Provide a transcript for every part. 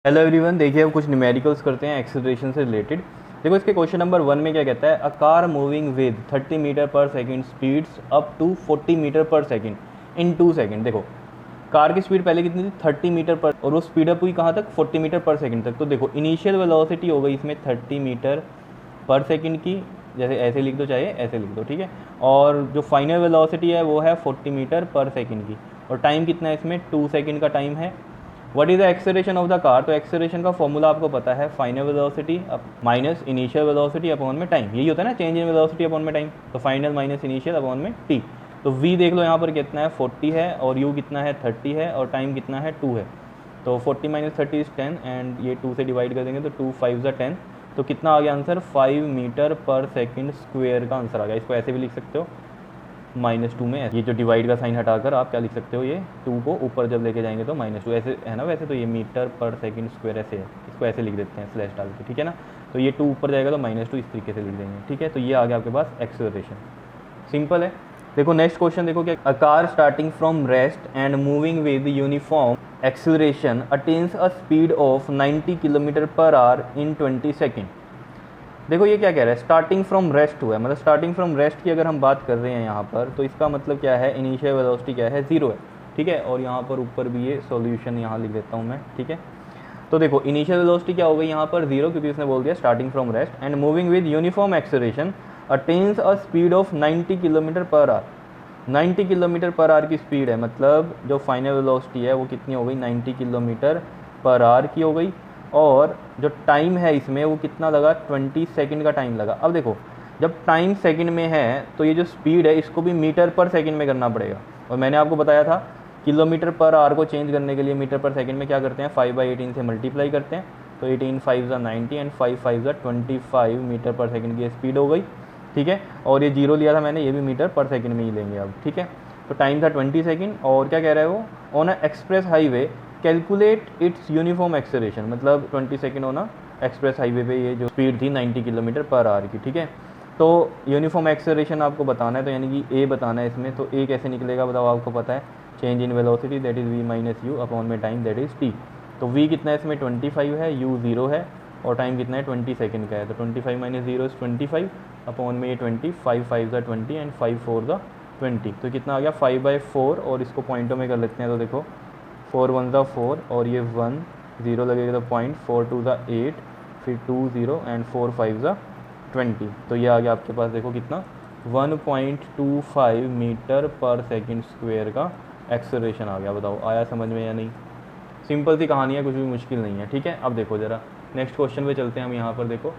Hello everyone, देखिए अब कुछ न्यूमेरिकल्स करते हैं एक्सेलरेशन से रिलेटेड। देखो इसके क्वेश्चन नंबर 1 में क्या कहता है, a car moving with 30 meter per second speeds up to 40 meter per second in 2 second. देखो कार की स्पीड पहले कितनी थी 30 मीटर पर, और वो स्पीड अप हुई कहाँ तक 40 मीटर पर सेकंड तक। तो देखो इनिशियल वेलोसिटी हो गई इसमें 30 मीटर पर सेकंड की, जैसे ऐसे लिख दो चाहे ऐसे लिख दो, ठीक है। और जो फाइनल वेलोसिटी है वो है 40 मीटर पर सेकंड की, और टाइम कितना है इसमें 2 सेकंड का टाइम है। What is the acceleration of the car, तो एक्सेलरेशन का फॉर्मूला आपको पता है, final velocity minus initial velocity upon में टाइम, यही होता है ना, चेंज इन वेलोसिटी अपॉन में टाइम। तो फाइनल माइनस इनिशियल अपॉन में टी। तो v देख लो यहाँ पर कितना है 40 है, और u कितना है 30 है, और टाइम कितना है 2 है। तो 40 माइनस 30 इज 10, एंड ये 2 से डिवाइड कर देंगे तो 2 5 ज़ा 10। तो कितना आ गया answer, 5 metre per second square का आंसर आ गया। इसको ऐसे भी लिख सकते हो -2 में, ये जो डिवाइड का साइन हटाकर आप क्या लिख सकते हो, ये 2 को ऊपर जब लेके जाएंगे तो -2 ऐसे है ना। वैसे तो ये मीटर पर सेकंड स्क्वायर ऐसे है, इसको ऐसे लिख देते हैं स्लैश डाल के, ठीक है ना। तो ये 2 ऊपर जाएगा तो -2 इस तरीके से लिख देंगे, ठीक है। तो ये आ गया आपके पास एक्सेलरेशन, सिंपल है। देखो नेक्स्ट क्वेश्चन देखो क्या, a car starting from rest and moving with uniform acceleration attains a speed of 90 kilometre per our in 20 second. देखो ये क्या कह रहा है, स्टार्टिंग फ्रॉम रेस्ट हुआ है, मतलब स्टार्टिंग फ्रॉम रेस्ट की अगर हम बात कर रहे हैं यहाँ पर, तो इसका मतलब क्या है, इनिशियल वेलोसिटी क्या है 0 है, ठीक है। और यहाँ पर ऊपर भी ये सॉल्यूशन यहाँ लिख देता हूँ मैं, ठीक है। तो देखो इनिशियल वेलोसिटी क्या हो गई यहाँ पर 0, क्योंकि उसने बोल दिया starting from rest, and moving with uniform acceleration attains a speed of 90 kilometre per our. 90 kilometre per our की स्पीड है, मतलब जो फाइनल वेलोसिटी है वो कितनी हो गई 90 किलोमीटर पर आवर की हो गई, और जो टाइम है इसमें वो कितना लगा 20 सेकंड का टाइम लगा। अब देखो जब टाइम सेकंड में है तो ये जो स्पीड है इसको भी मीटर पर सेकंड में करना पड़ेगा, और मैंने आपको बताया था किलोमीटर पर आवर को चेंज करने के लिए मीटर पर सेकंड में क्या करते हैं, 5/18 से मल्टीप्लाई करते हैं। तो 18 5 ज़ा 90 एंड 5 5 ज़ा 25 मीटर पर सेकंड की स्पीड हो गई, ठीक है। और ये 0 लिया था मैंने, ये भी मीटर पर सेकंड में ही लेंगे अब, ठीक है। तो टाइम था 20 सेकंड, और क्या कह रहा है वो, on a express highway calculate its uniform acceleration, मतलब 20 सेकंड होना एक्सप्रेस हाईवे पे ये जो स्पीड थी 90 किलोमीटर पर आवर की, ठीक है। तो यूनिफॉर्म एक्सेलरेशन आपको बताना है, तो यानी कि ए बताना है इसमें। तो ए कैसे निकलेगा बताओ, आपको पता है, change in velocity that is v minus you upon में टाइम दैट इज़ t। तो v कितना है इसमें 25 है, u 0 है, और टाइम कितना है 20 सेकंड का है। तो 25 माइनस 0 इज़ 25 अपॉन में ये 20, 5 5 ज़ा 20 एंड 5 4 ज़ा 20। तो कितना आ गया 5/4, और इसको पॉइंटों में कर लेते हैं। तो देखो 4 1 ज़ा 4, और ये 1 0 लगेगा तो पॉइंट, 4 2 ज़ा 8, फिर 2 0 एंड 4 5 ज़ा 20। तो ये आ गया आपके पास देखो कितना 1.25 मीटर पर सेकंड स्क्वायर का एक्सेलरेशन आ गया। बताओ आया समझ में या नहीं। सिंपल सी कहानी है, कुछ भी मुश्किल नहीं है, ठीक है। अब देखो ज़रा नेक्स्ट क्वेश्चन पे चलते हैं हम। यहाँ पर देखो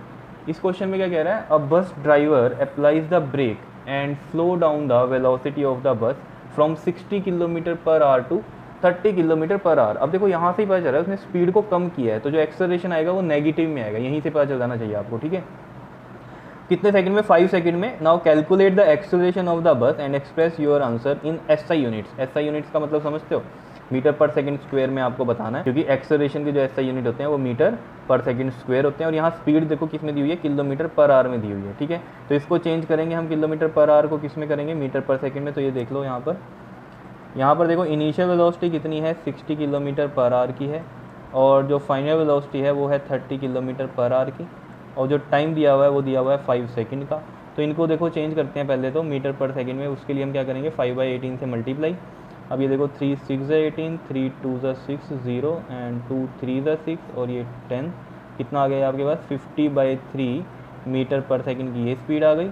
इस क्वेश्चन में क्या कह रहा है, a bus driver applies the brake and slow down the velocity of the bus from 60 kilometer per hour to 30 kilometer per hour. अब देखो यहाँ से ही पता चल रहा है उसने स्पीड को कम किया है, तो जो एक्सेलरेशन आएगा वो नेगेटिव में आएगा, यहीं से पता चल जाना चाहिए आपको, ठीक है। कितने सेकंड में, 5 सेकंड में। Now calculate the acceleration of the बस and express your answer in SI units. SI units का मतलब समझते हो, मीटर पर सेकंड स्क्वायर में आपको बताना है, क्योंकि एक्सेलरेशन के जो एसआई यूनिट होते हैं वो मीटर पर सेकंड स्क्वायर होते हैं। और यहाँ स्पीड देखो किस में दी हुई है, किलोमीटर पर आवर में दी हुई है, ठीक है। तो इसको चेंज करेंगे हम, किलोमीटर पर आवर को किस में करेंगे, मीटर पर सेकंड में। तो ये देख लो यहाँ पर देखो इनिशियल वेलोसिटी कितनी है 60 किलोमीटर पर आवर की है, और जो फाइनल वेलोसिटी है वो है 30 किलोमीटर पर आवर की, और जो टाइम दिया हुआ है वो दिया हुआ है 5 सेकंड का। तो इनको देखो चेंज करते हैं पहले तो मीटर पर सेकंड में। उसके लिए हम क्या करेंगे 5/18 से मल्टीप्लाई। अब ये देखो 3 6 ज़ा 18, 3 2 ज़ा 6 0 एंड 2 3 ज़ा 6, और ये 10। कितना आ गया आपके पास 50/3 मीटर पर सेकंड की ये स्पीड आ गई।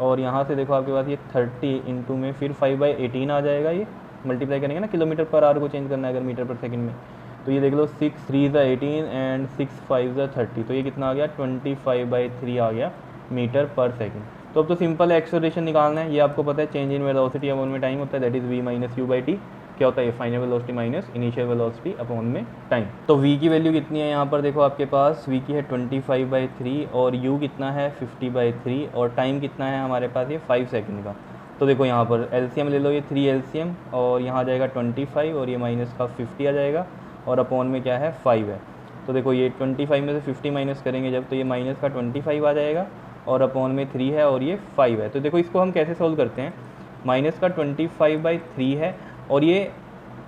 और यहाँ से देखो आपके पास ये 30 इंटू में फिर 5/18 आ जाएगा, ये मल्टीप्लाई करेंगे ना, किलोमीटर पर आवर को चेंज करना है अगर मीटर पर सेकंड में। तो ये देख लो 6 3 ज़ा 18 एंड 6 5 ज़ा 30। तो ये कितना आ गया 25/3 आ गया मीटर पर सेकंड। तो अब तो सिंपल है, एक्सेलरेशन निकालना है, ये आपको पता है, चेंज इन वेलोसिटी अपॉन में टाइम होता है, that is v minus you by T. क्या होता है ये, final velocity minus initial velocity upon में टाइम। तो v की वैल्यू कितनी है यहाँ पर देखो आपके पास, v की है 25/3, और u कितना है 50/3, और टाइम कितना है हमारे पास ये 5 सेकंड का। तो देखो यहाँ पर एलसीएम ले लो, ये 3 एलसीएम, और यहाँ जाएगा 25, और ये माइनस का 50 आ जाएगा, और अपॉन में क्या है 5 है। तो देखो ये 25 में से 50 माइनस करेंगे जब, तो ये माइनस का 25 आ जाएगा, और अपॉन में 3 है, और ये 5 है। तो देखो इसको हम कैसे सोल्व करते हैं, माइनस का 25/3 है, और ये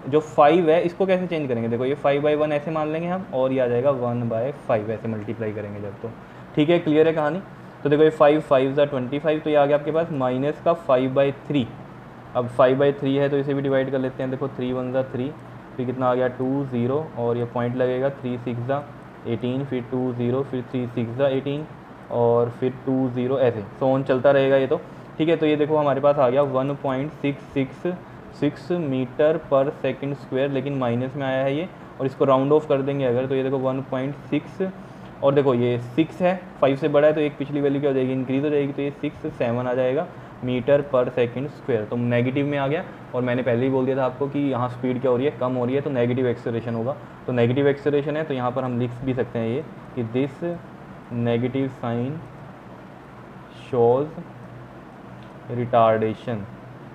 जो 5 है इसको कैसे चेंज करेंगे, देखो ये 5/1 ऐसे मान लेंगे हम, और ये आ जाएगा 1/5 ऐसे मल्टीप्लाई करेंगे जब, तो ठीक है, क्लियर है कहानी। तो देखो ये 5×5 = 25, तो ये आ गया आपके पास माइनस का 5/3। अब 5/3 है तो इसे भी डिवाइड कर लेते हैं, देखो 3×1 = 3, फिर कितना आ गया 2 0, और ये पॉइंट लगेगा 3×6 = 18, फिर 2 0, फिर 3×6 = 18, और फिर 2 0, ऐसे सोन चलता रहेगा ये तो, ठीक है। तो ये देखो हमारे पास आ गया 1.666 मीटर पर सेकंड स्क्वायर, लेकिन माइनस में आया है ये, और इसको राउंड ऑफ कर देंगे अगर, तो ये देखो 1.6, और देखो ये 6 है, 5 से बड़ा है, तो एक पिछली वैल्यू क्या हो जाएगी, इंक्रीज हो जाएगी, तो ये 6 7 आ जाएगा मीटर पर सेकंड स्क्वायर, तो नेगेटिव में आ गया। और मैंने पहले ही बोल दिया था आपको कि यहाँ स्पीड क्या हो रही है, कम हो रही है, तो नेगेटिव एक्सेलरेशन होगा। तो नेगेटिव एक्सेलरेशन है, तो यहाँ पर हम लिख भी सकते हैं ये कि this negative sign shows retardation,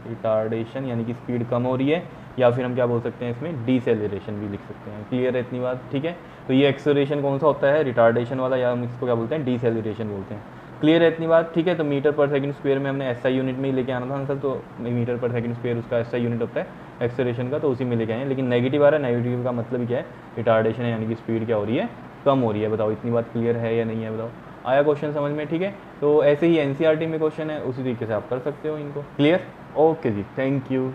retardation यानी कि स्पीड कम हो रही है, या फिर हम क्या बोल सकते हैं इसमें डिसेलरेशन भी लिख सकते हैं। क्लियर है इतनी बात, ठीक है। तो ये एक्सेलरेशन कौन सा होता है, रिटार्डेशन वाला, या हम इसको क्या बोलते हैं, डिसेलरेशन बोलते हैं। क्लियर है इतनी बात, ठीक है। तो मीटर पर सेकंड स्क्वायर में हमने एसआई यूनिट में ही लेके आना था आंसर, तो मीटर पर सेकंड स्क्वायर उसका एसआई यूनिट होता है एक्सेलरेशन का, तो उसी में लेके आए हैं। लेकिन नेगेटिव आ रहा है, नेगेटिव का मतलब क्या है, रिटार्डेशन है, यानी कि स्पीड क्या हो रही है, कम हो रही है। बताओ इतनी बात क्लियर है या नहीं है, बताओ आया क्वेश्चन समझ में, ठीक है। तो ऐसे ही एनसीईआरटी में क्वेश्चन है, उसी तरीके से आप कर सकते हो इनको। क्लियर, ओके जी, थैंक यू।